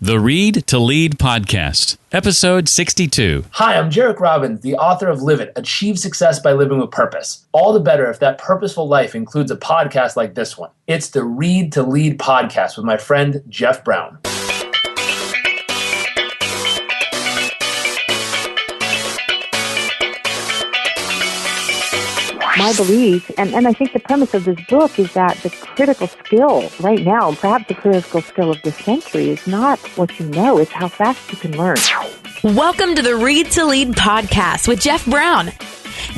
The Read to Lead Podcast, Episode 62. Hi, I'm Jarek Robbins, the author of Live It, Achieve Success by Living with Purpose. All the better if that purposeful life includes a podcast like this one. It's the Read to Lead Podcast with my friend, Jeff Brown. My belief, and I think the premise of this book is that the critical skill right now, perhaps the critical skill of this century, is not what you know, it's how fast you can learn. Welcome to the Read to Lead podcast with Jeff Brown.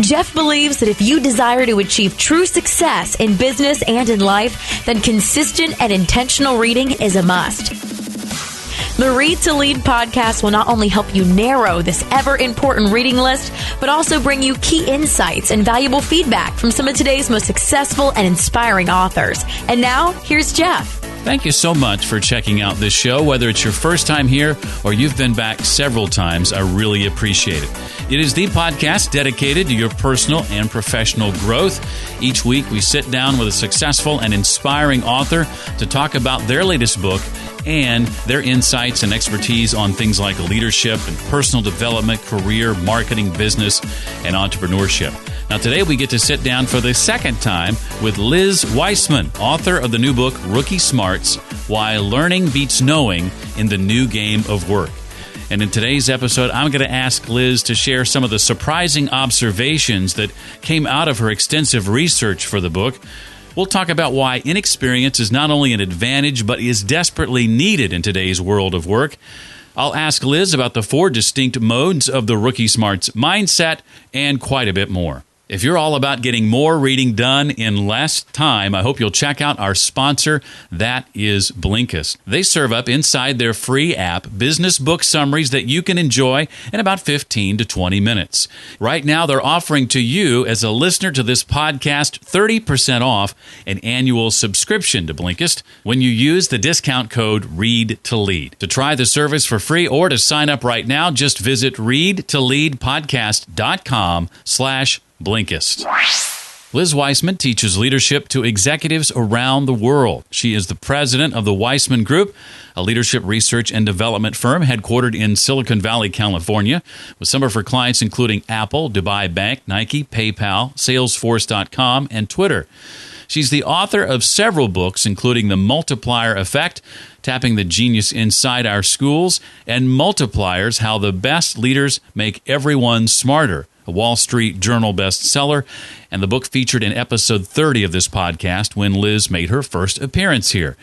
Jeff believes that if you desire to achieve true success in business and in life, then consistent and intentional reading is a must. The Read to Lead podcast will not only help you narrow this ever-important reading list, but also bring you key insights and valuable feedback from some of today's most successful and inspiring authors. And now, here's Jeff. Thank you so much for checking out this show. Whether it's your first time here or you've been back several times, I really appreciate it. It is the podcast dedicated to your personal and professional growth. Each week, we sit down with a successful and inspiring author to talk about their latest book and their insights and expertise on things like leadership and personal development, career, marketing, business, and entrepreneurship. Now, today we get to sit down for the second time with Liz Wiseman, author of the new book, Rookie Smarts, Why Learning Beats Knowing in the New Game of Work. And in today's episode, I'm going to ask Liz to share some of the surprising observations that came out of her extensive research for the book. We'll talk about why inexperience is not only an advantage, but is desperately needed in today's world of work. I'll ask Liz about the 4 distinct modes of the Rookie Smarts mindset and quite a bit more. If you're all about getting more reading done in less time, I hope you'll check out our sponsor, that is Blinkist. They serve up inside their free app business book summaries that you can enjoy in about 15 to 20 minutes. Right now, they're offering to you, as a listener to this podcast, 30% off an annual subscription to Blinkist when you use the discount code READ2LEAD. To try the service for free or to sign up right now, just visit readtoleadpodcast.com/Blinkist. Liz Wiseman teaches leadership to executives around the world. She is the president of the Wiseman Group, a leadership research and development firm headquartered in Silicon Valley, California, with some of her clients including Apple, Dubai Bank, Nike, PayPal, Salesforce.com, and Twitter. She's the author of several books, including The Multiplier Effect, Tapping the Genius Inside Our Schools, and Multipliers, How the Best Leaders Make Everyone Smarter, a Wall Street Journal bestseller, and the book featured in episode 30 of this podcast when Liz made her first appearance here.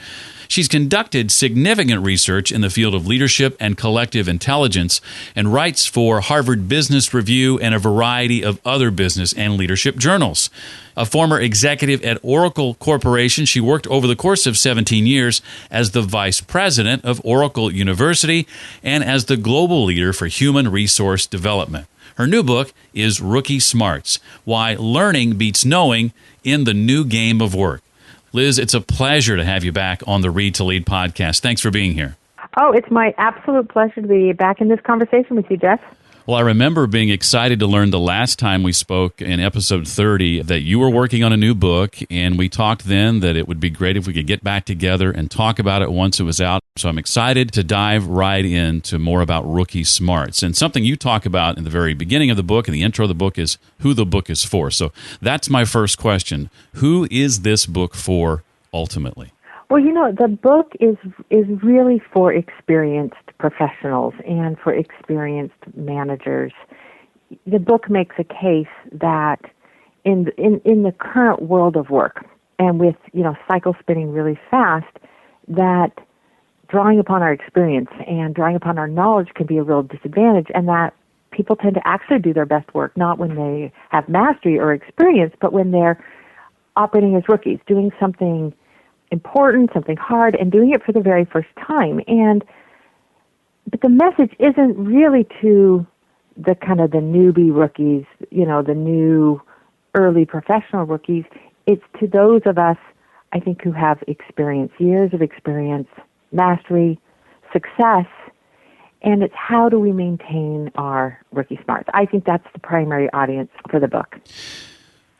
She's conducted significant research in the field of leadership and collective intelligence and writes for Harvard Business Review and a variety of other business and leadership journals. A former executive at Oracle Corporation, she worked over the course of 17 years as the vice president of Oracle University and as the global leader for human resource development. Her new book is Rookie Smarts, Why Learning Beats Knowing in the New Game of Work. Liz, it's a pleasure to have you back on the Read to Lead podcast. Thanks for being here. Oh, it's my absolute pleasure to be back in this conversation with you, Jeff. Well, I remember being excited to learn the last time we spoke in episode 30 that you were working on a new book, and we talked then that it would be great if we could get back together and talk about it once it was out. So I'm excited to dive right into more about Rookie Smarts. And something you talk about in the very beginning of the book and the intro of the book is who the book is for. So that's my first question. Who is this book for ultimately? Well, you know, the book is really for experienced professionals and for experienced managers. The book makes a case that in the current world of work and with, cycles spinning really fast, that drawing upon our experience and drawing upon our knowledge can be a real disadvantage, and that people tend to actually do their best work not when they have mastery or experience, but when they're operating as rookies, doing something important, something hard, and doing it for the very first time. But the message isn't really to the kind of the newbie rookies, the new early professional rookies. It's to those of us, I think, who have experience, years of experience, mastery, success, and it's how do we maintain our rookie smarts. I think that's the primary audience for the book.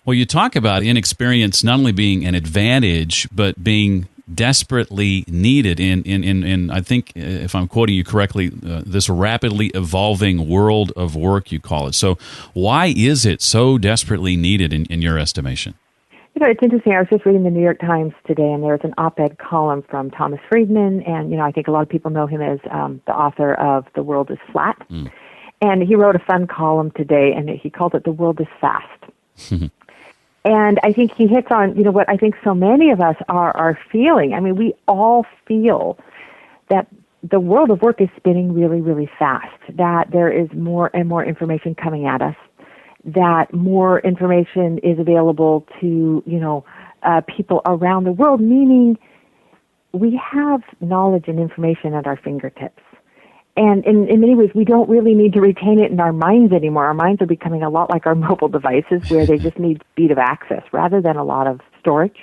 Well, you talk about inexperience not only being an advantage, but being desperately needed in I think, if I'm quoting you correctly, this rapidly evolving world of work, you call it. So why is it so desperately needed in your estimation? It's interesting. I was just reading the New York Times today, and there's an op-ed column from Thomas Friedman, and, I think a lot of people know him as the author of The World is Flat. And he wrote a fun column today, and he called it The World is Fast. And I think he hits on, what I think so many of us are feeling. I mean, we all feel that the world of work is spinning really, really fast, that there is more and more information coming at us, that more information is available to, people around the world, meaning we have knowledge and information at our fingertips. And in many ways, we don't really need to retain it in our minds anymore. Our minds are becoming a lot like our mobile devices, where they just need speed of access rather than a lot of storage.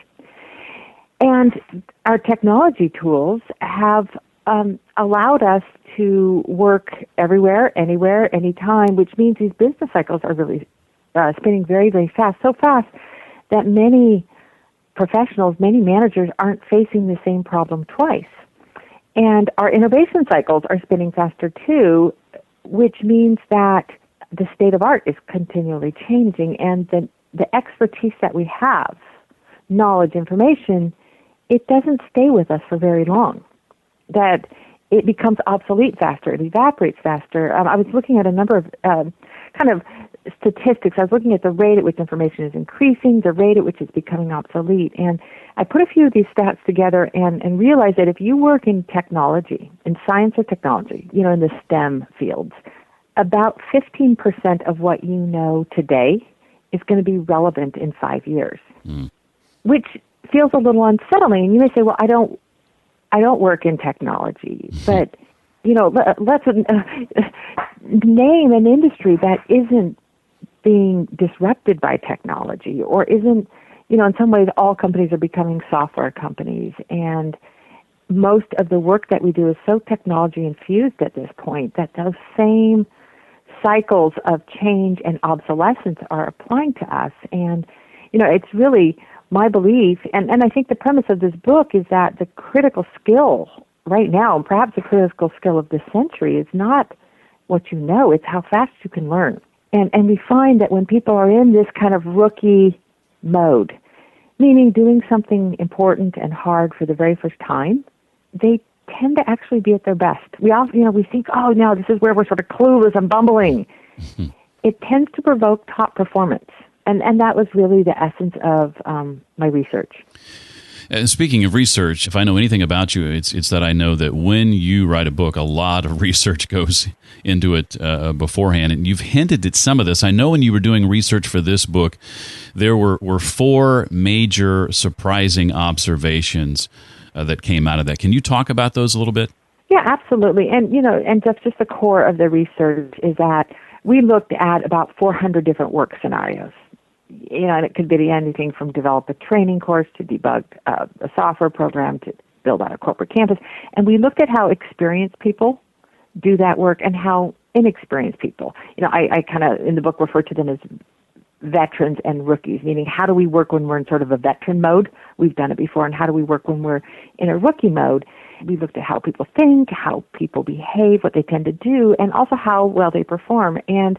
And our technology tools have allowed us to work everywhere, anywhere, anytime, which means these business cycles are really spinning very, very fast, so fast that many professionals, many managers aren't facing the same problem twice. And our innovation cycles are spinning faster too, which means that the state of art is continually changing, and the expertise that we have, knowledge, information, it doesn't stay with us for very long. That it becomes obsolete faster, it evaporates faster. I was looking at a number of kind of statistics. I was looking at the rate at which information is increasing, the rate at which it's becoming obsolete. And I put a few of these stats together and realized that if you work in technology, in science or technology, in the STEM fields, about 15% of what you know today is going to be relevant in 5 years, which feels a little unsettling. And you may say, well, I don't work in technology, but let's name an industry that isn't being disrupted by technology, or isn't, in some ways all companies are becoming software companies, and most of the work that we do is so technology infused at this point that those same cycles of change and obsolescence are applying to us. And, it's really my belief, and I think the premise of this book is that the critical skill right now, and perhaps the critical skill of this century, is not what you know, it's how fast you can learn. And we find that when people are in this kind of rookie mode, meaning doing something important and hard for the very first time, they tend to actually be at their best. We often, we think, oh, no, this is where we're sort of clueless and bumbling. It tends to provoke top performance. And that was really the essence of my research. And speaking of research, if I know anything about you, it's that I know that when you write a book, a lot of research goes into it beforehand. And you've hinted at some of this. I know when you were doing research for this book, there were 4 major surprising observations that came out of that. Can you talk about those a little bit? Yeah, absolutely. And, and that's just the core of the research is that we looked at about 400 different work scenarios. And it could be anything from develop a training course to debug a software program to build out a corporate campus. And we looked at how experienced people do that work and how inexperienced people. I kind of, in the book, refer to them as veterans and rookies, meaning how do we work when we're in sort of a veteran mode? We've done it before. And how do we work when we're in a rookie mode? We looked at how people think, how people behave, what they tend to do, and also how well they perform. And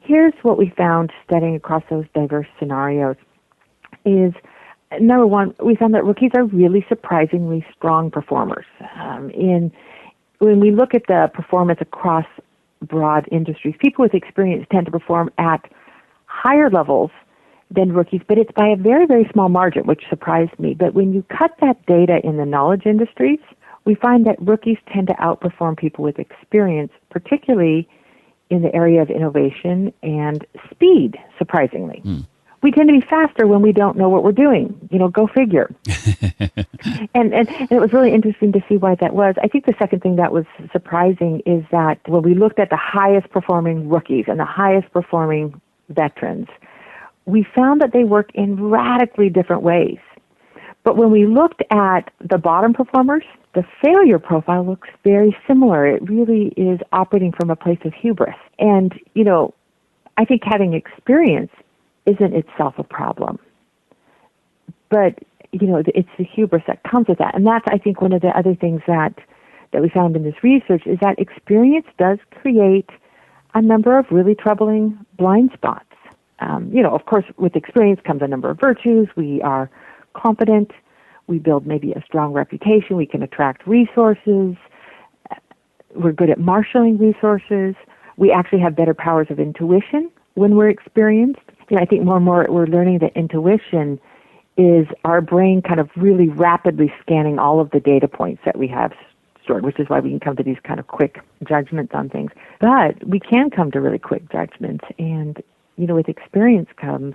here's what we found studying across those diverse scenarios is, number one, we found that rookies are really surprisingly strong performers. When we look at the performance across broad industries, people with experience tend to perform at higher levels than rookies, but it's by a very, very small margin, which surprised me. But when you cut that data in the knowledge industries, we find that rookies tend to outperform people with experience, particularly in the area of innovation and speed, surprisingly. We tend to be faster when we don't know what we're doing. Go figure. and it was really interesting to see why that was. I think the second thing that was surprising is that when we looked at the highest performing rookies and the highest performing veterans, we found that they work in radically different ways. But when we looked at the bottom performers, the failure profile looks very similar. It really is operating from a place of hubris. And, I think having experience isn't itself a problem. But it's the hubris that comes with that. And that's, I think, one of the other things that we found in this research is that experience does create a number of really troubling blind spots. Of course, with experience comes a number of virtues. We are confident. We build maybe a strong reputation. We can attract resources. We're good at marshaling resources. We actually have better powers of intuition when we're experienced. I think more and more we're learning that intuition is our brain kind of really rapidly scanning all of the data points that we have stored, which is why we can come to these kind of quick judgments on things. But we can come to really quick judgments. And, with experience comes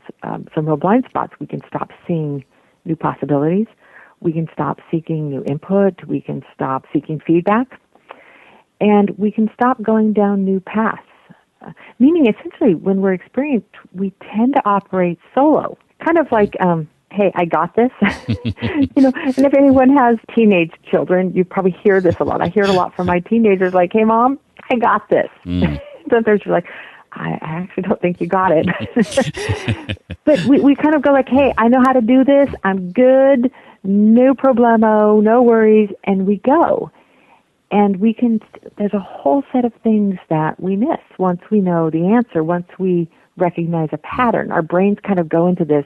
some real blind spots. We can stop seeing new possibilities. We can stop seeking new input. We can stop seeking feedback. And we can stop going down new paths. Meaning, essentially, when we're experienced, we tend to operate solo. Kind of like, hey, I got this. And if anyone has teenage children, you probably hear this a lot. I hear it a lot from my teenagers, like, hey, Mom, I got this. Sometimes you're like, I actually don't think you got it. But we kind of go like, hey, I know how to do this. I'm good. No problemo, no worries. And we go. And there's a whole set of things that we miss once we know the answer, once we recognize a pattern. Our brains kind of go into this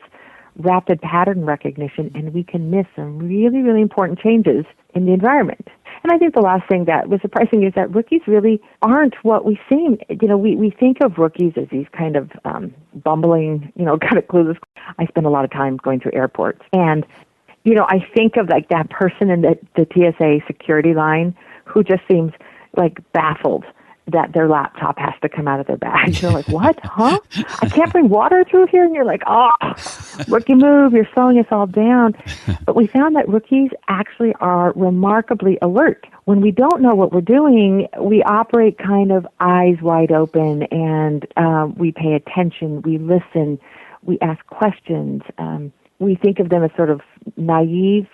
rapid pattern recognition, and we can miss some really, really important changes in the environment. And I think the last thing that was surprising is that rookies really aren't what we seem. We think of rookies as these kind of bumbling, kind of clueless. I spend a lot of time going through airports, and I think of like that person in the TSA security line who just seems like baffled that their laptop has to come out of their bag. You're like, what? Huh? I can't bring water through here? And you're like, rookie move, you're slowing us all down. But we found that rookies actually are remarkably alert. When we don't know what we're doing, we operate kind of eyes wide open, and we pay attention, we listen, we ask questions. We think of them as sort of naive.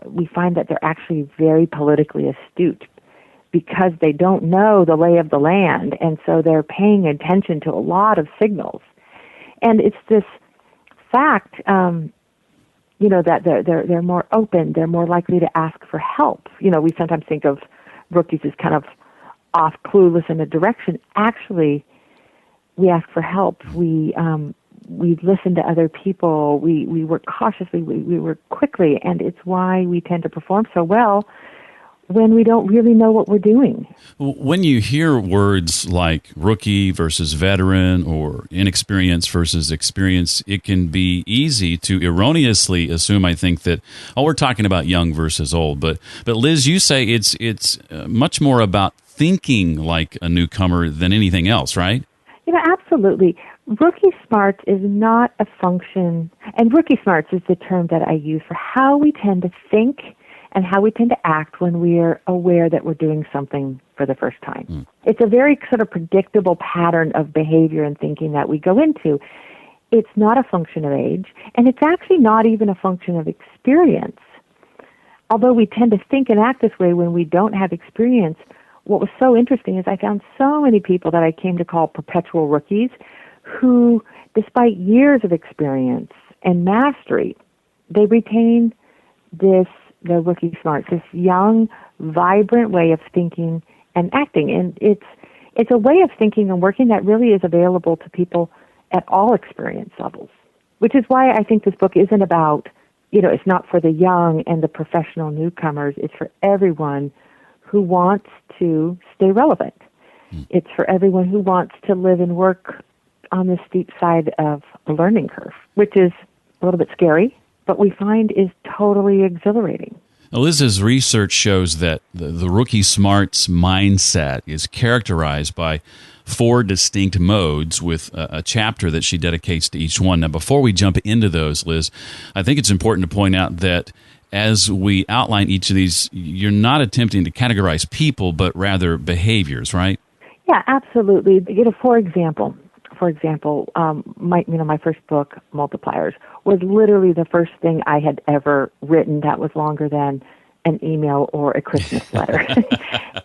We find that they're actually very politically astute because they don't know the lay of the land, and so they're paying attention to a lot of signals. And it's this fact, that they're more open, they're more likely to ask for help. We sometimes think of rookies as kind of off, clueless in a direction. Actually, we ask for help. We listen to other people. We work cautiously. We work quickly, and it's why we tend to perform so well when we don't really know what we're doing. When you hear words like rookie versus veteran or inexperienced versus experience, it can be easy to erroneously assume, I think, that, we're talking about young versus old. But Liz, you say it's much more about thinking like a newcomer than anything else, right? Absolutely. Rookie smarts is not a function, and rookie smarts is the term that I use for how we tend to think and how we tend to act when we're aware that we're doing something for the first time. It's a very sort of predictable pattern of behavior and thinking that we go into. It's not a function of age, and it's actually not even a function of experience. Although we tend to think and act this way when we don't have experience, what was so interesting is I found so many people that I came to call perpetual rookies who, despite years of experience and mastery, they retain the rookie smarts, this young, vibrant way of thinking and acting. And it's a way of thinking and working that really is available to people at all experience levels, which is why I think this book isn't about, it's not for the young and the professional newcomers. It's for everyone who wants to stay relevant. It's for everyone who wants to live and work on the steep side of a learning curve, which is a little bit scary, but we find is totally exhilarating. Liz's research shows that the rookie smarts mindset is characterized by 4 distinct modes with a chapter that she dedicates to each one. Now, before we jump into those, Liz, I think it's important to point out that as we outline each of these, you're not attempting to categorize people, but rather behaviors, right? Yeah, absolutely. For example, my first book, Multipliers, was literally the first thing I had ever written that was longer than an email or a Christmas letter.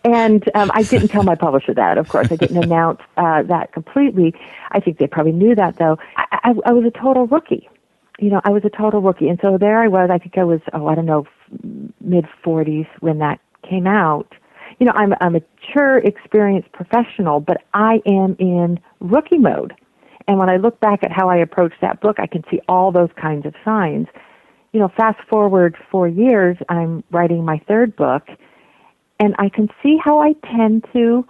And I didn't tell my publisher that, of course. I didn't announce that completely. I think they probably knew that, though. I was a total rookie. I was a total rookie. And so there I was, I think I was, mid-40s when that came out. I'm a mature, experienced professional, but I am in rookie mode. And when I look back at how I approached that book, I can see all those kinds of signs. Fast forward 4 years, I'm writing my third book, and I can see how I tend to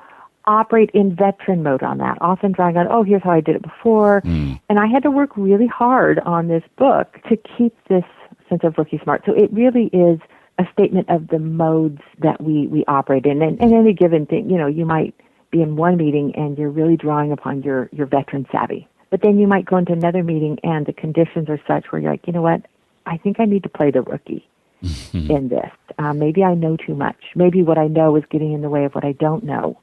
operate in veteran mode on that, often drawing on, here's how I did it before. And I had to work really hard on this book to keep this sense of rookie smart. So it really is a statement of the modes that we operate in. And any given thing, you might be in one meeting and you're really drawing upon your veteran savvy. But then you might go into another meeting and the conditions are such where you're like, you know what, I think I need to play the rookie in this. Maybe I know too much. Maybe what I know is getting in the way of what I don't know,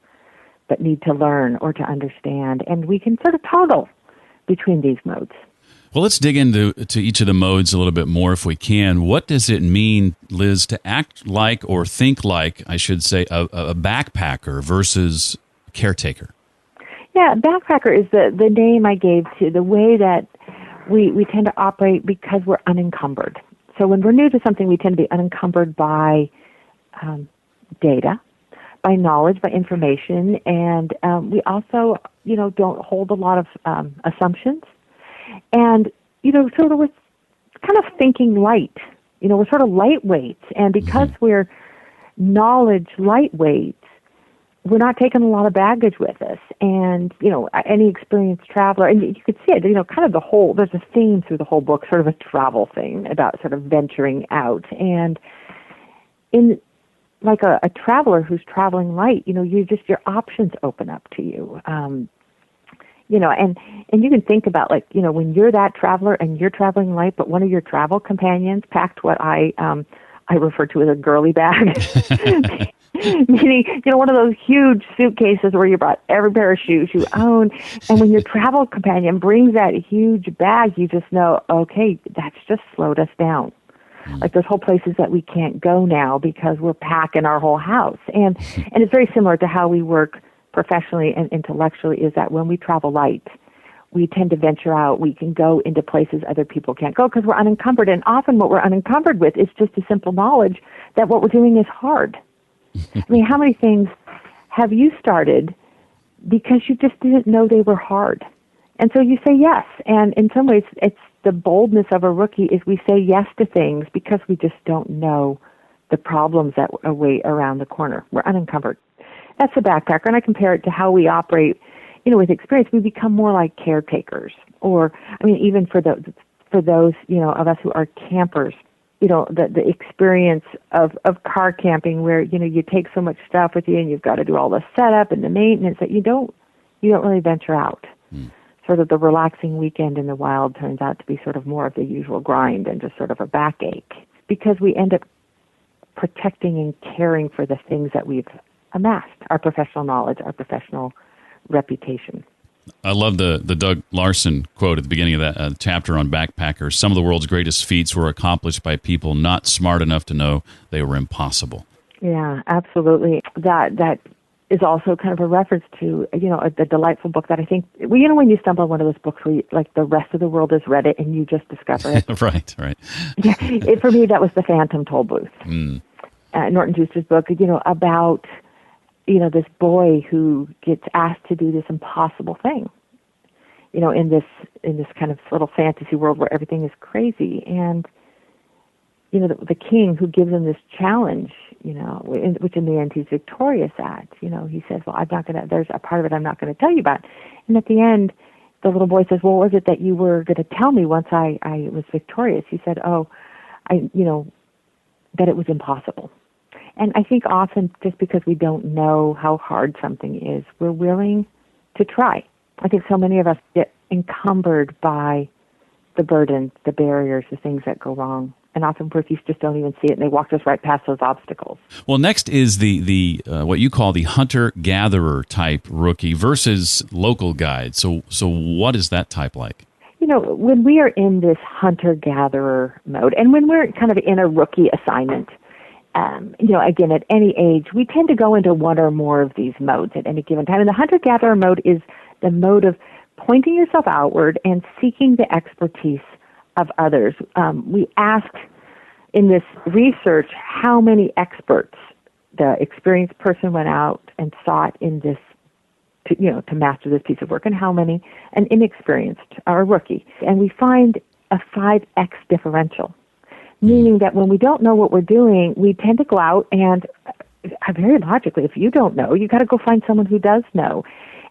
but need to learn or to understand. And we can sort of toggle between these modes. Well, let's dig into each of the modes a little bit more if we can. What does it mean, Liz, to act like or think like, I should say, a backpacker versus caretaker? Yeah, backpacker is the name I gave to the way that we tend to operate because we're unencumbered. So when we're new to something, we tend to be unencumbered by data, by knowledge, by information, and we also, don't hold a lot of assumptions. And, sort of we're kind of thinking light. We're sort of lightweight. And because we're knowledge lightweight, we're not taking a lot of baggage with us. And, any experienced traveler, and you could see it, kind of there's a theme through the whole book, sort of a travel thing about sort of venturing out. And in like a traveler who's traveling light, your options open up to you. And you can think about when you're that traveler and you're traveling light, but one of your travel companions packed what I refer to as a girly bag. Meaning, one of those huge suitcases where you brought every pair of shoes you own. And when your travel companion brings that huge bag, you just know, okay, that's just slowed us down. Like there's whole places that we can't go now because we're packing our whole house. And it's very similar to how we work professionally and intellectually, is that when we travel light, we tend to venture out. We can go into places other people can't go because we're unencumbered. And often what we're unencumbered with is just a simple knowledge that what we're doing is hard. I mean, how many things have you started because you just didn't know they were hard? And so you say yes. And in some ways, it's the boldness of a rookie is we say yes to things because we just don't know the problems that await around the corner. We're unencumbered. That's the backpacker. And I compare it to how we operate, with experience. We become more like caretakers. Or, even for those, of us who are campers, the experience of car camping where, you take so much stuff with you and you've got to do all the setup and the maintenance that you don't really venture out. Sort of the relaxing weekend in the wild turns out to be sort of more of the usual grind and just sort of a backache because we end up protecting and caring for the things that we've amassed, our professional knowledge, our professional reputation. I love the Doug Larson quote at the beginning of that chapter on backpackers. Some of the world's greatest feats were accomplished by people not smart enough to know they were impossible. Yeah, absolutely. That is also kind of a reference to, the delightful book that I think, when you stumble on one of those books where the rest of the world has read it and you just discover it. Right. Yeah, for me, that was The Phantom Toll Booth. Norton Juster's book, about, this boy who gets asked to do this impossible thing, in this kind of little fantasy world where everything is crazy. And, the king who gives him this challenge, which in the end he's victorious at, he says, well, there's a part of it I'm not going to tell you about. And at the end, the little boy says, well, what was it that you were going to tell me once I was victorious? He said, that it was impossible. And I think often just because we don't know how hard something is, we're willing to try. I think so many of us get encumbered by the burdens, the barriers, the things that go wrong. And often rookies just don't even see it, and they walk us right past those obstacles. Well, next is the what you call the hunter-gatherer type rookie versus local guide. So what is that type like? When we are in this hunter-gatherer mode, and when we're kind of in a rookie assignment, again, at any age, we tend to go into one or more of these modes at any given time. And the hunter-gatherer mode is the mode of pointing yourself outward and seeking the expertise of others. We asked in this research how many experts the experienced person went out and sought in this, to master this piece of work, and how many an inexperienced or a rookie. And we find a 5x differential, meaning that when we don't know what we're doing, we tend to go out and very logically, if you don't know, you got to go find someone who does know.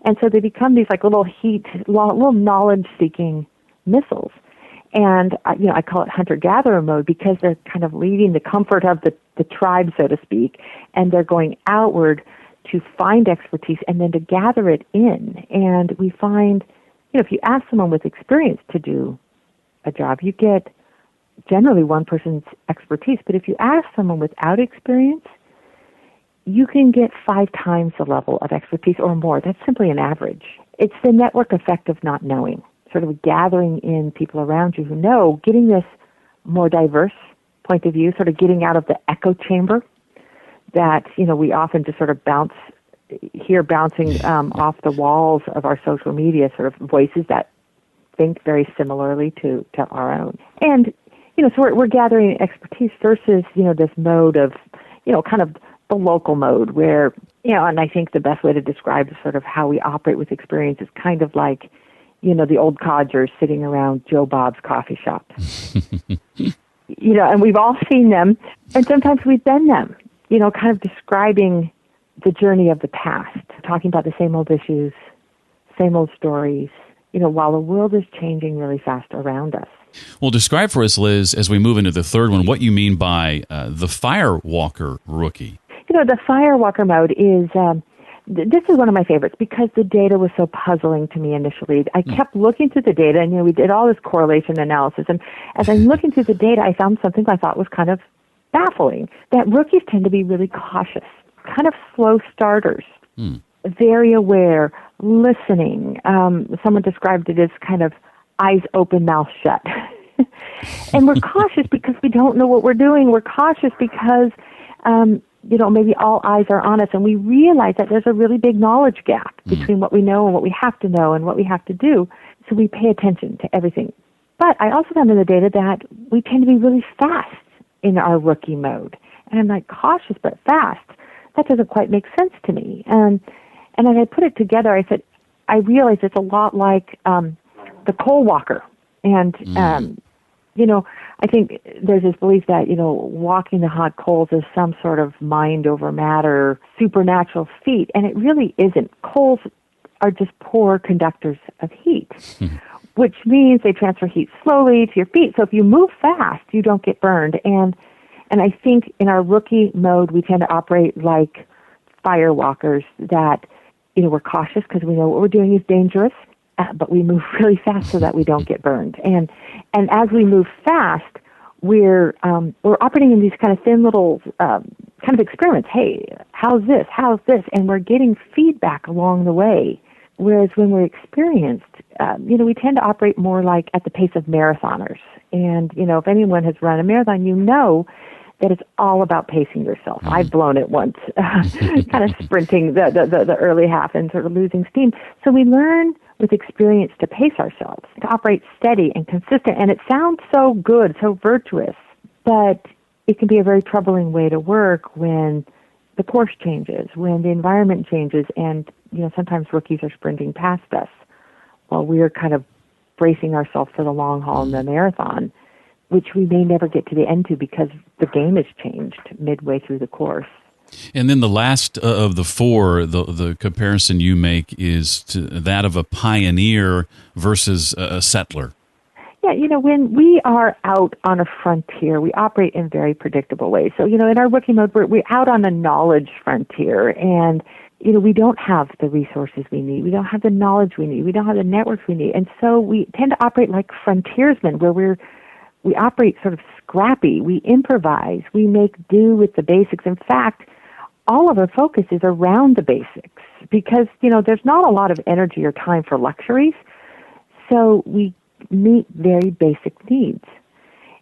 And so they become these like little knowledge-seeking missiles. And, I call it hunter-gatherer mode because they're kind of leaving the comfort of the tribe, so to speak, and they're going outward to find expertise and then to gather it in. And we find, if you ask someone with experience to do a job, you get generally one person's expertise. But if you ask someone without experience, you can get 5 times the level of expertise or more. That's simply an average. It's the network effect of not knowing, sort of gathering in people around you who know, getting this more diverse point of view, sort of getting out of the echo chamber that, we often just sort of bouncing off the walls of our social media, sort of voices that think very similarly to our own. And, so we're gathering expertise versus, this mode of, kind of the local mode where, and I think the best way to describe sort of how we operate with experience is kind of like, the old codgers sitting around Joe Bob's coffee shop. And we've all seen them, and sometimes we've been them, kind of describing the journey of the past, talking about the same old issues, same old stories, while the world is changing really fast around us. Well, describe for us, Liz, as we move into the third one, what you mean by the Firewalker rookie. The Firewalker mode is, this is one of my favorites because the data was so puzzling to me initially. I kept looking through the data, and, we did all this correlation analysis. And as I'm looking through the data, I found something I thought was kind of baffling, that rookies tend to be really cautious, kind of slow starters, very aware, listening. Someone described it as kind of eyes open, mouth shut. And we're cautious because we don't know what we're doing. We're cautious because, maybe all eyes are on us, and we realize that there's a really big knowledge gap between what we know and what we have to know and what we have to do. So we pay attention to everything. But I also found in the data that we tend to be really fast in our rookie mode. And I'm like, cautious but fast. That doesn't quite make sense to me. And as I put it together, I realized it's a lot like the coal walker. And, I think there's this belief that, walking the hot coals is some sort of mind over matter, supernatural feat. And it really isn't. Coals are just poor conductors of heat, which means they transfer heat slowly to your feet. So if you move fast, you don't get burned. And I think in our rookie mode, we tend to operate like firewalkers that, we're cautious because we know what we're doing is dangerous, but we move really fast so that we don't get burned. And as we move fast, we're operating in these kind of thin little kind of experiments. Hey, how's this? How's this? And we're getting feedback along the way. Whereas when we're experienced, we tend to operate more like at the pace of marathoners. And, if anyone has run a marathon, that it's all about pacing yourself. I've blown it once, kind of sprinting the early half and sort of losing steam. So we learn with experience to pace ourselves, to operate steady and consistent. And it sounds so good, so virtuous, but it can be a very troubling way to work when the course changes, when the environment changes, and, sometimes rookies are sprinting past us while we're kind of bracing ourselves for the long haul in the marathon, which we may never get to the end to because the game has changed midway through the course. And then the last of the four, the comparison you make is to that of a pioneer versus a settler. Yeah, when we are out on a frontier, we operate in very predictable ways. So, in our rookie mode, we're out on a knowledge frontier, and, we don't have the resources we need. We don't have the knowledge we need. We don't have the networks we need. And so we tend to operate like frontiersmen, where we operate sort of scrappy. We improvise. We make do with the basics. In fact, all of our focus is around the basics because, there's not a lot of energy or time for luxuries. So we meet very basic needs.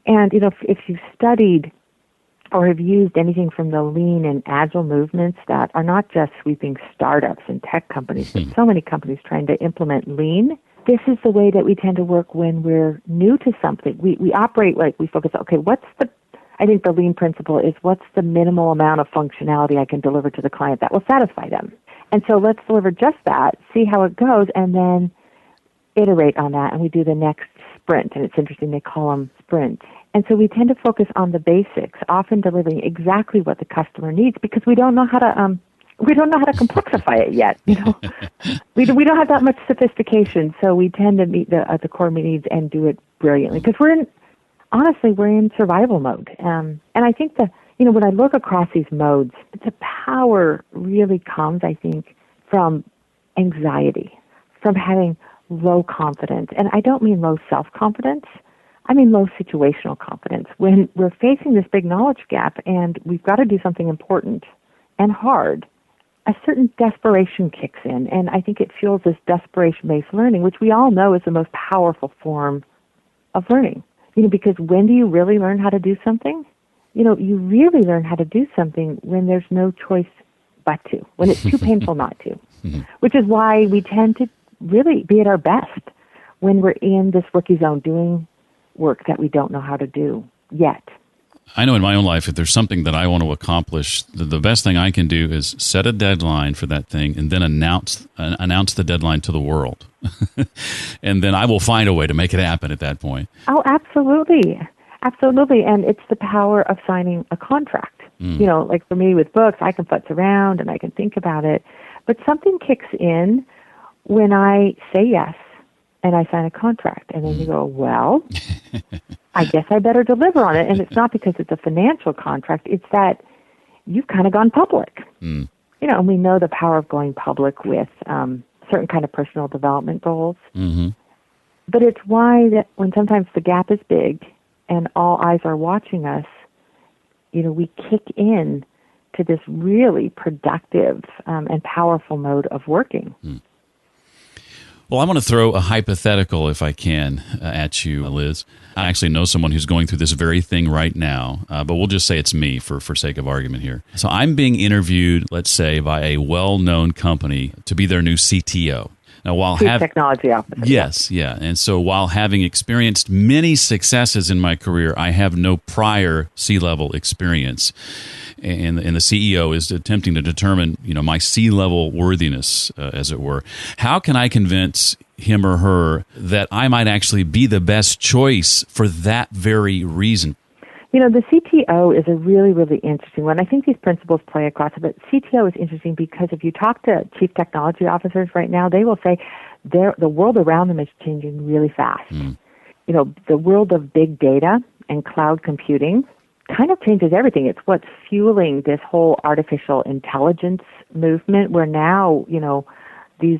And, if you've studied or have used anything from the lean and agile movements that are not just sweeping startups and tech companies, but so many companies trying to implement lean this is the way that we tend to work when we're new to something. We operate like we focus on, okay, I think the lean principle is what's the minimal amount of functionality I can deliver to the client that will satisfy them. And so let's deliver just that, see how it goes, and then iterate on that, and we do the next sprint. And it's interesting, they call them sprints. And so we tend to focus on the basics, often delivering exactly what the customer needs because we don't know how to complexify it yet. You know, we don't have that much sophistication, so we tend to meet the core needs and do it brilliantly because we're in survival mode. And I think when I look across these modes, the power really comes, I think, from anxiety, from having low confidence. And I don't mean low self-confidence. I mean low situational confidence. When we're facing this big knowledge gap and we've got to do something important and hard, a certain desperation kicks in. And I think it fuels this desperation-based learning, which we all know is the most powerful form of learning. Because when do you really learn how to do something? You really learn how to do something when there's no choice but to, when it's too painful not to, which is why we tend to really be at our best when we're in this rookie zone doing work that we don't know how to do yet. I know in my own life, if there's something that I want to accomplish, the best thing I can do is set a deadline for that thing and then announce the deadline to the world. And then I will find a way to make it happen at that point. Oh, absolutely. Absolutely. And it's the power of signing a contract. Like for me with books, I can futz around and I can think about it. But something kicks in when I say yes and I sign a contract. And then you go, well, I guess I better deliver on it. And it's not because it's a financial contract. It's that you've kind of gone public. And we know the power of going public with certain kind of personal development goals. But it's why that when sometimes the gap is big and all eyes are watching us, we kick in to this really productive and powerful mode of working. Well, I want to throw a hypothetical, if I can, at you, Liz. I actually know someone who's going through this very thing right now, but we'll just say it's me for sake of argument here. So I'm being interviewed, let's say, by a well-known company to be their new CTO. Now, Chief Technology Officer. Yes, yeah. And so while having experienced many successes in my career, I have no prior C-level experience. And the CEO is attempting to determine, my C-level worthiness, as it were. How can I convince him or her that I might actually be the best choice for that very reason? The CTO is a really, really interesting one. I think these principles play across it, but CTO is interesting because if you talk to chief technology officers right now, they will say the world around them is changing really fast. The world of big data and cloud computing kind of changes everything. It's what's fueling this whole artificial intelligence movement where now, these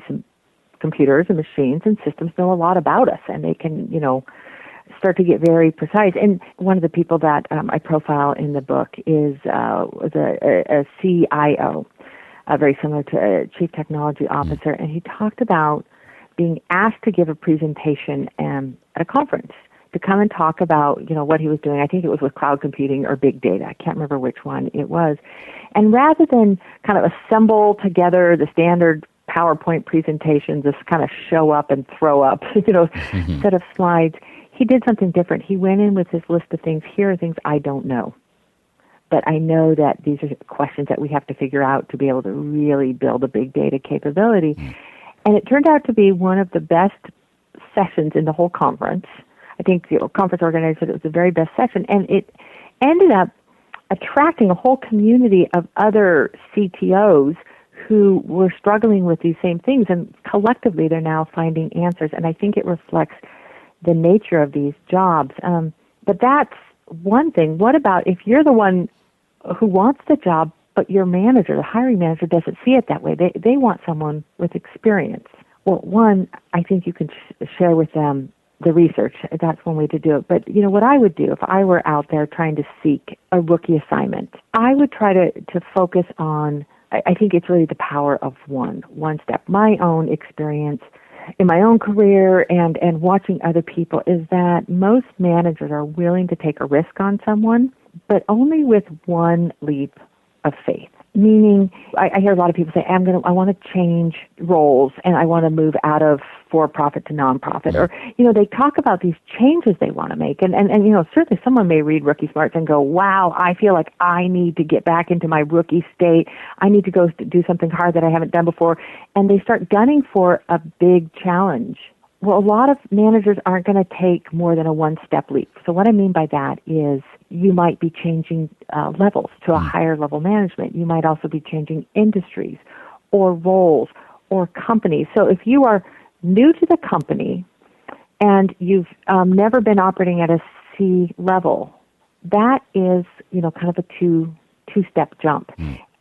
computers and machines and systems know a lot about us and they can, start to get very precise. And one of the people that I profile in the book was a CIO, very similar to a chief technology officer, and he talked about being asked to give a presentation at a conference to come and talk about, what he was doing. I think it was with cloud computing or big data. I can't remember which one it was. And rather than kind of assemble together the standard PowerPoint presentations, just kind of show up and throw up, set of slides, he did something different. He went in with his list of things. Here are things I don't know. But I know that these are questions that we have to figure out to be able to really build a big data capability. And it turned out to be one of the best sessions in the whole conference. I think the conference organizer said it was the very best session. And it ended up attracting a whole community of other CTOs who were struggling with these same things. And collectively, they're now finding answers. And I think it reflects the nature of these jobs. But that's one thing. What about if you're the one who wants the job, but your manager, the hiring manager, doesn't see it that way? They want someone with experience. Well, one, I think you can share with them the research. That's one way to do it. But, what I would do if I were out there trying to seek a rookie assignment, I would try to focus on, I think it's really the power of one step. My own experience in my own career and watching other people is that most managers are willing to take a risk on someone, but only with one leap of faith. Meaning, I hear a lot of people say, I want to change roles and I want to move out of for-profit to nonprofit. Or, they talk about these changes they want to make. And certainly someone may read Rookie Smarts and go, wow, I feel like I need to get back into my rookie state. I need to go do something hard that I haven't done before. And they start gunning for a big challenge. Well, a lot of managers aren't going to take more than a one-step leap. So what I mean by that is you might be changing levels to a higher level management. You might also be changing industries or roles or companies. So if you are new to the company and you've never been operating at a C level, that is, kind of a two-step jump.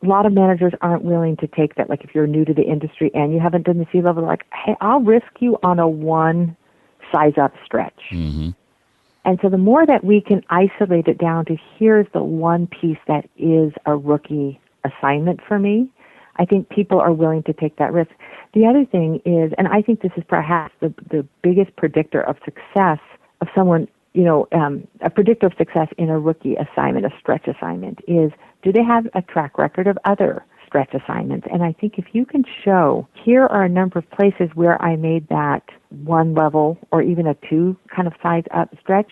A lot of managers aren't willing to take that. Like if you're new to the industry and you haven't done the C level, like, hey, I'll risk you on a one size up stretch. Mm-hmm. And so the more that we can isolate it down to here's the one piece that is a rookie assignment for me, I think people are willing to take that risk. The other thing is, and I think this is perhaps the biggest predictor of success of someone, a predictor of success in a rookie assignment, a stretch assignment, is do they have a track record of other stretch assignments? And I think if you can show, here are a number of places where I made that one level or even a two kind of size up stretch,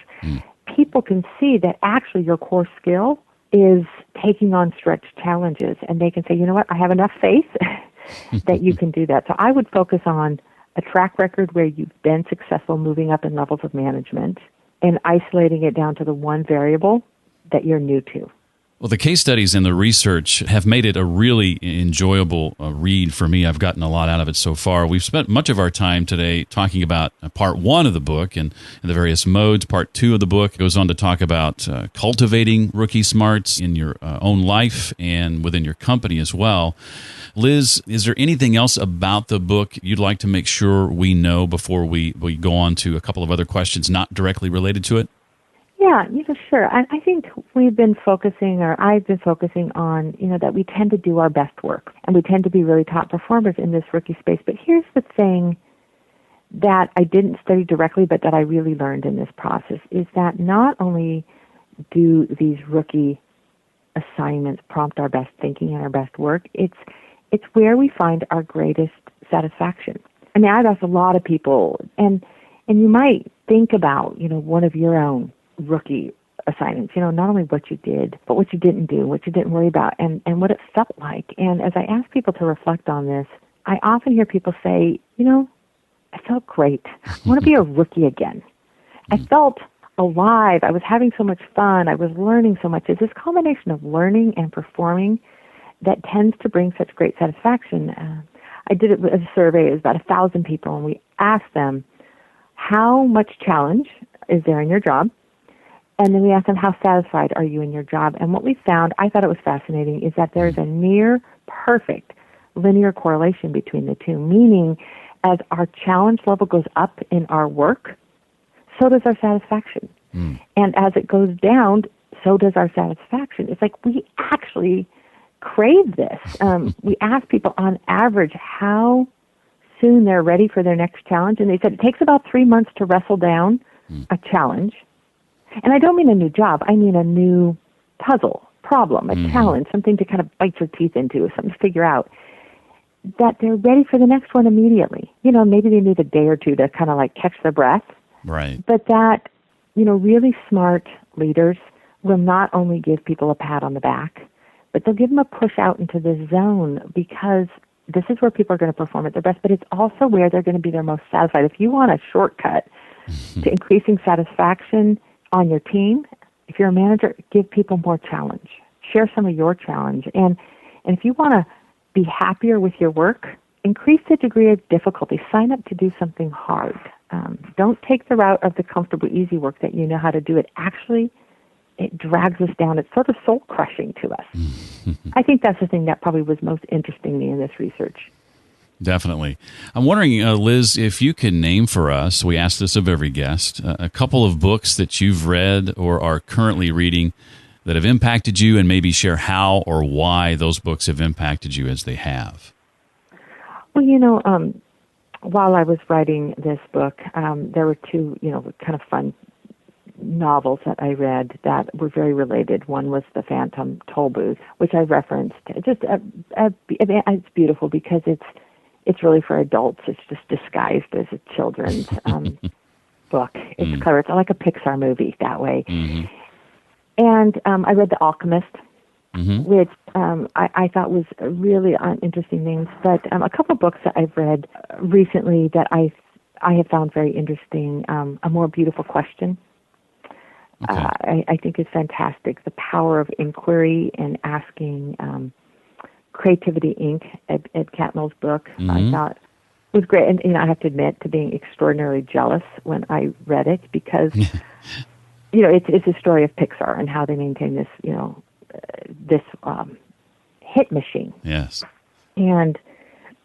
people can see that actually your core skill is taking on stretch challenges. And they can say, you know what, I have enough faith that you can do that. So I would focus on a track record where you've been successful moving up in levels of management and isolating it down to the one variable that you're new to. Well, the case studies and the research have made it a really enjoyable read for me. I've gotten a lot out of it so far. We've spent much of our time today talking about part one of the book and the various modes. Part two of the book goes on to talk about cultivating rookie smarts in your own life and within your company as well. Liz, is there anything else about the book you'd like to make sure we know before we go on to a couple of other questions not directly related to it? Yeah, sure. I think I've been focusing on, that we tend to do our best work and we tend to be really top performers in this rookie space. But here's the thing that I didn't study directly, but that I really learned in this process is that not only do these rookie assignments prompt our best thinking and our best work, it's where we find our greatest satisfaction. I mean, I've asked a lot of people, and you might think about, one of your own rookie assignments, not only what you did, but what you didn't do, what you didn't worry about, and what it felt like. And as I ask people to reflect on this, I often hear people say, I felt great. I want to be a rookie again. I felt alive. I was having so much fun. I was learning so much. It's this combination of learning and performing that tends to bring such great satisfaction. I did it as a survey. It was about 1,000 people, and we asked them, how much challenge is there in your job? And then we asked them, how satisfied are you in your job? And what we found, I thought it was fascinating, is that there's a near perfect linear correlation between the two, meaning as our challenge level goes up in our work, so does our satisfaction. And as it goes down, so does our satisfaction. It's like we actually crave this. We ask people on average how soon they're ready for their next challenge, and they said it takes about 3 months to wrestle down a challenge. And I don't mean a new job. I mean a new puzzle, problem, a challenge, something to kind of bite your teeth into, something to figure out, that they're ready for the next one immediately. Maybe they need a day or two to kind of like catch their breath. Right. But that, really smart leaders will not only give people a pat on the back, but they'll give them a push out into this zone, because this is where people are going to perform at their best, but it's also where they're going to be their most satisfied. If you want a shortcut to increasing satisfaction on your team, if you're a manager, give people more challenge. Share some of your challenge. And if you want to be happier with your work, increase the degree of difficulty. Sign up to do something hard. Don't take the route of the comfortable, easy work that you know how to do. It actually, it drags us down. It's sort of soul-crushing to us. I think that's the thing that probably was most interesting to me in this research. Definitely. I'm wondering, Liz, if you can name for us, we ask this of every guest, a couple of books that you've read or are currently reading that have impacted you, and maybe share how or why those books have impacted you as they have. Well, while I was writing this book, there were two, kind of fun novels that I read that were very related. One was The Phantom Tollbooth, which I referenced. It's beautiful because it's really for adults. It's just disguised as a children's book. It's clever. It's like a Pixar movie that way. Mm-hmm. And I read The Alchemist, which I thought was really interesting things. But a couple of books that I've read recently that I have found very interesting. A More Beautiful Question. Okay. I think is fantastic. The Power of Inquiry and Asking. Creativity Inc. Ed Catmull's book. I thought was great, and I have to admit to being extraordinarily jealous when I read it because it's a story of Pixar and how they maintain this this hit machine. Yes, and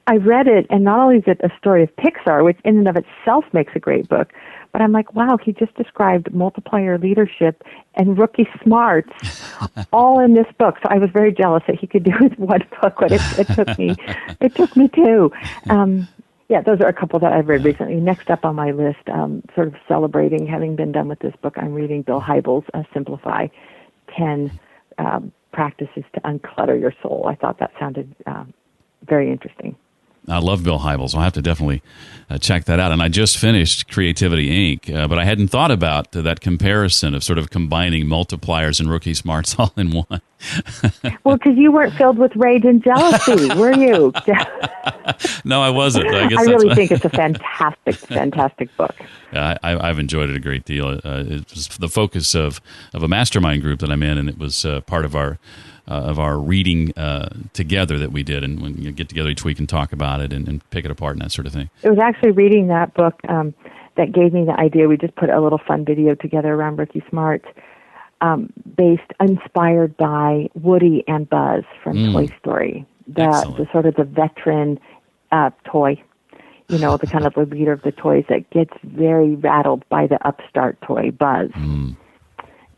I read it, and not only is it a story of Pixar, which in and of itself makes a great book, but I'm like, wow, he just described multiplier leadership and rookie smarts all in this book. So I was very jealous that he could do it with one book, but it took me two. Those are a couple that I've read recently. Next up on my list, sort of celebrating having been done with this book, I'm reading Bill Hybels' Simplify 10 Practices to Unclutter Your Soul. I thought that sounded very interesting. I love Bill Hybels. I'll have to definitely check that out. And I just finished Creativity Inc., but I hadn't thought about that comparison of sort of combining multipliers and rookie smarts all in one. Well, because you weren't filled with rage and jealousy, were you? No, I wasn't. I really think it's a fantastic book. I've enjoyed it a great deal. It was the focus of a mastermind group that I'm in, and it was part of our reading together that we did, and when you get together each week and talk about it and pick it apart and that sort of thing. It was actually reading that book that gave me the idea. We just put a little fun video together around Rookie Smarts, inspired by Woody and Buzz from Toy Story, the sort of the veteran toy, the kind of the leader of the toys that gets very rattled by the upstart toy, Buzz.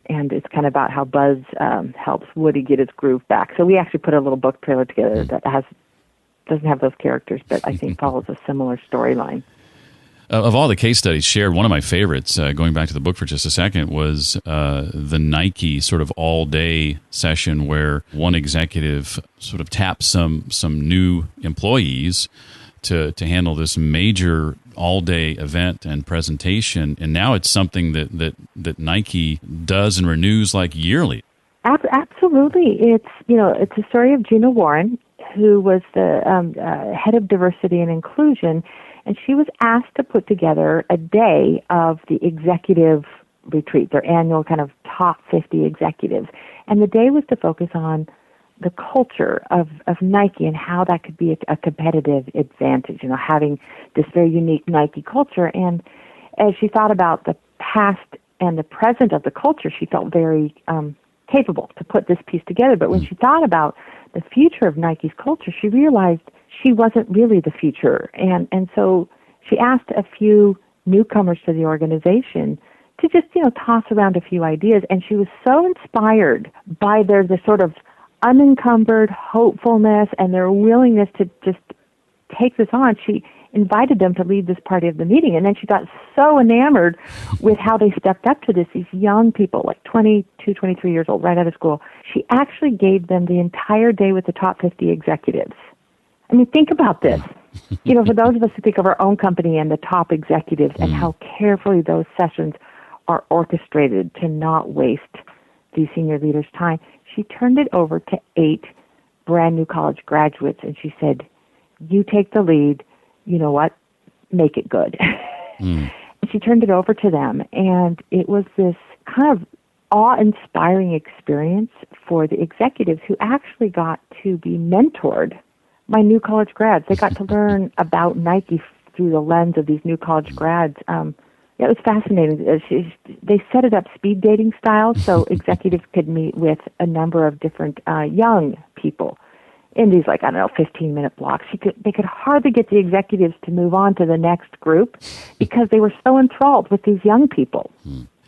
And it's kind of about how Buzz helps Woody get his groove back. So we actually put a little book trailer together that doesn't have those characters, but I think follows a similar storyline. Of all the case studies shared, one of my favorites, going back to the book for just a second, was the Nike sort of all-day session where one executive sort of tapped some new employees to handle this major all-day event and presentation, and now it's something that Nike does and renews like yearly. Absolutely, it's a story of Gina Warren, who was the head of diversity and inclusion, and she was asked to put together a day of the executive retreat, their annual kind of top 50 executives, and the day was to focus on the culture of Nike and how that could be a competitive advantage, having this very unique Nike culture. And as she thought about the past and the present of the culture, she felt very capable to put this piece together. But when she thought about the future of Nike's culture, she realized she wasn't really the future. And so she asked a few newcomers to the organization to just, toss around a few ideas. And she was so inspired by the sort of unencumbered hopefulness and their willingness to just take this on. She invited them to lead this part of the meeting, and then she got so enamored with how they stepped up to this, these young people, like 22, 23 years old, right out of school. She actually gave them the entire day with the top 50 executives. I mean, think about this. For those of us who think of our own company and the top executives and how carefully those sessions are orchestrated to not waste these senior leaders' time, she turned it over to 8 brand new college graduates, and she said, you take the lead, you know what, make it good. She turned it over to them, and it was this kind of awe-inspiring experience for the executives who actually got to be mentored by new college grads. They got to learn about Nike through the lens of these new college grads. It was fascinating. They set it up speed dating style, so executives could meet with a number of different young people in these, 15-minute blocks. They could hardly get the executives to move on to the next group because they were so enthralled with these young people.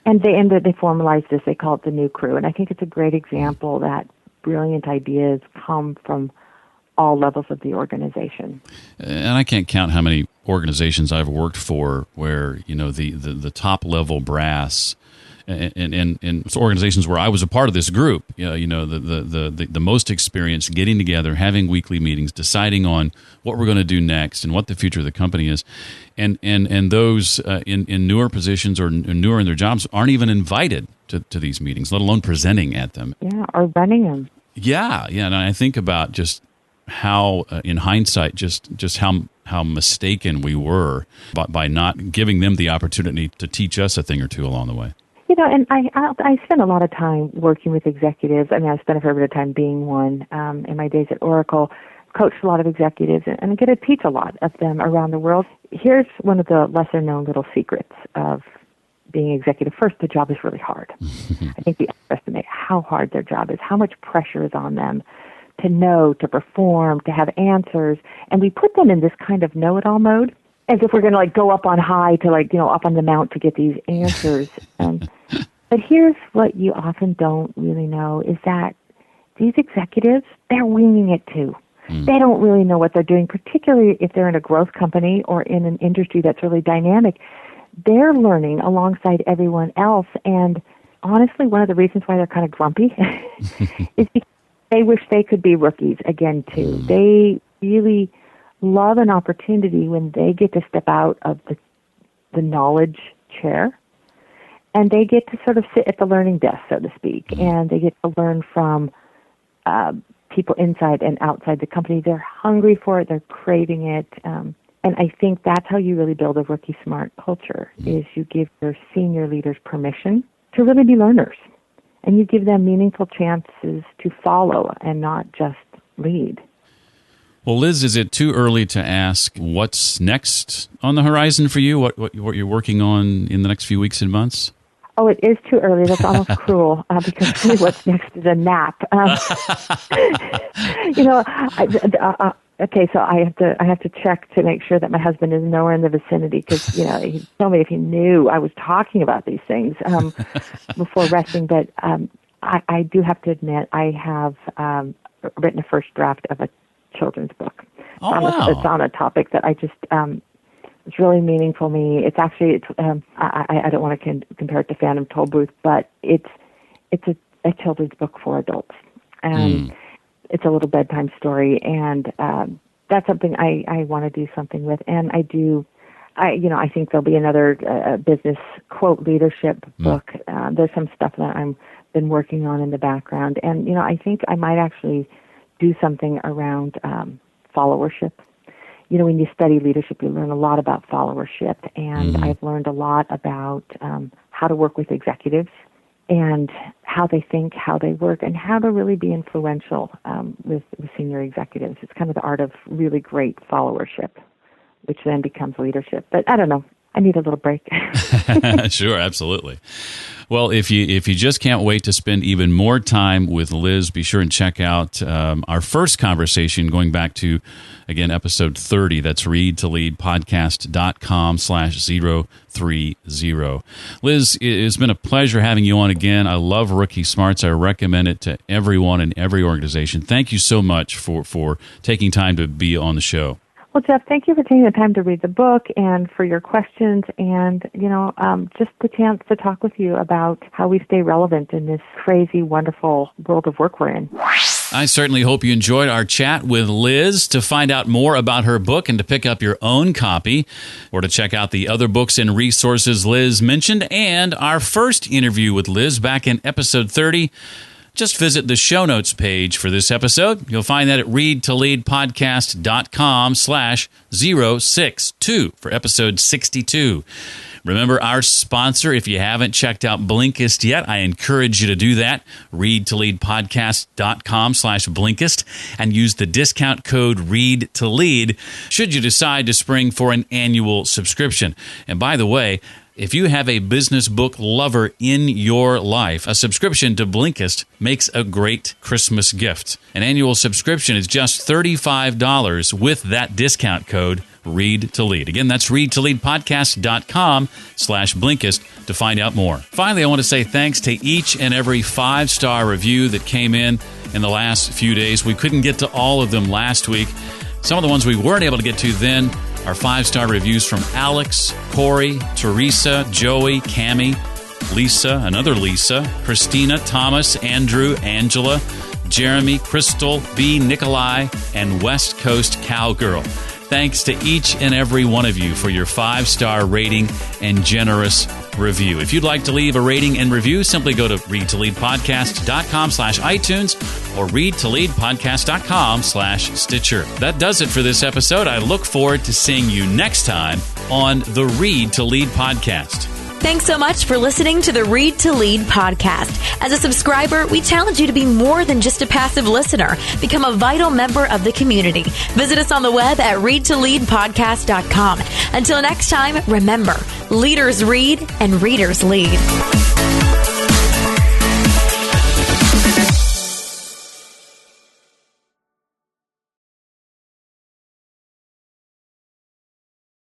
And they formalized this. They call it the new crew. And I think it's a great example that brilliant ideas come from all levels of the organization. And I can't count how many organizations I've worked for where, the top level brass in organizations where I was a part of this group, the most experienced, getting together, having weekly meetings, deciding on what we're going to do next and what the future of the company is. And those in newer positions or newer in their jobs aren't even invited to these meetings, let alone presenting at them. Yeah, or running them. Yeah. And I think about just how, in hindsight, just how mistaken we were by not giving them the opportunity to teach us a thing or two along the way. And I spend a lot of time working with executives. I mean, I spent a fair bit of time being one in my days at Oracle. Coached a lot of executives and get to teach a lot of them around the world. Here's one of the lesser-known little secrets of being executive. First, the job is really hard. I think we underestimate how hard their job is, how much pressure is on them to know, to perform, to have answers. And we put them in this kind of know-it-all mode, as if we're going to go up on high to up on the mount to get these answers. But here's what you often don't really know is that these executives, they're winging it too. They don't really know what they're doing, particularly if they're in a growth company or in an industry that's really dynamic. They're learning alongside everyone else. And honestly, one of the reasons why they're kind of grumpy is because they wish they could be rookies again, too. They really love an opportunity when they get to step out of the knowledge chair and they get to sort of sit at the learning desk, so to speak, and they get to learn from people inside and outside the company. They're hungry for it. They're craving it. And I think that's how you really build a rookie smart culture, is you give your senior leaders permission to really be learners. And you give them meaningful chances to follow and not just lead. Well, Liz, is it too early to ask what's next on the horizon for you? What you're working on in the next few weeks and months? Oh, it is too early. That's almost cruel because really what's next is a nap. Okay, so I have to check to make sure that my husband is nowhere in the vicinity because he'd tell me if he knew I was talking about these things before resting. But I do have to admit I have written a first draft of a children's book. Oh, wow. It's on a topic that I just it's really meaningful to me. It's actually I don't want to compare it to Phantom Tollbooth, but it's a children's book for adults. It's a little bedtime story, and that's something I want to do something with. And I think there'll be another business quote leadership book. There's some stuff that I'm been working on in the background, and I think I might actually do something around followership. When you study leadership, you learn a lot about followership, and I've learned a lot about how to work with executives and how they think, how they work, and how to really be influential with senior executives. It's kind of the art of really great followership, which then becomes leadership. But I don't know. I need a little break. Sure, absolutely. Well, if you just can't wait to spend even more time with Liz, be sure and check out our first conversation going back to, again, episode 30. That's readtoleadpodcast.com/030. Liz, it's been a pleasure having you on again. I love Rookie Smarts. I recommend it to everyone in every organization. Thank you so much for taking time to be on the show. Well, Jeff, thank you for taking the time to read the book and for your questions and, just the chance to talk with you about how we stay relevant in this crazy, wonderful world of work we're in. I certainly hope you enjoyed our chat with Liz. To find out more about her book and to pick up your own copy, or to check out the other books and resources Liz mentioned, and our first interview with Liz back in episode 30, just visit the show notes page for this episode. You'll find that at readtoleadpodcast.com/062 for episode 62. Remember our sponsor. If you haven't checked out Blinkist yet, I encourage you to do that. readtoleadpodcast.com/Blinkist and use the discount code READTOLEAD should you decide to spring for an annual subscription. And by the way, if you have a business book lover in your life, a subscription to Blinkist makes a great Christmas gift. An annual subscription is just $35 with that discount code READTOLEAD. Again, that's readtoleadpodcast.com/Blinkist to find out more. Finally, I want to say thanks to each and every 5-star review that came in the last few days. We couldn't get to all of them last week. Some of the ones we weren't able to get to then are 5-star reviews from Alex, Corey, Teresa, Joey, Cammie, Lisa, another Lisa, Christina, Thomas, Andrew, Angela, Jeremy, Crystal, B, Nikolai, and West Coast Cowgirl. Thanks to each and every one of you for your 5-star rating and generous review. If you'd like to leave a rating and review, simply go to readtoleadpodcast.com/iTunes or readtoleadpodcast.com/Stitcher. That does it for this episode. I look forward to seeing you next time on the Read to Lead podcast. Thanks so much for listening to the Read to Lead podcast. As a subscriber, we challenge you to be more than just a passive listener. Become a vital member of the community. Visit us on the web at readtoleadpodcast.com. Until next time, remember, leaders read and readers lead.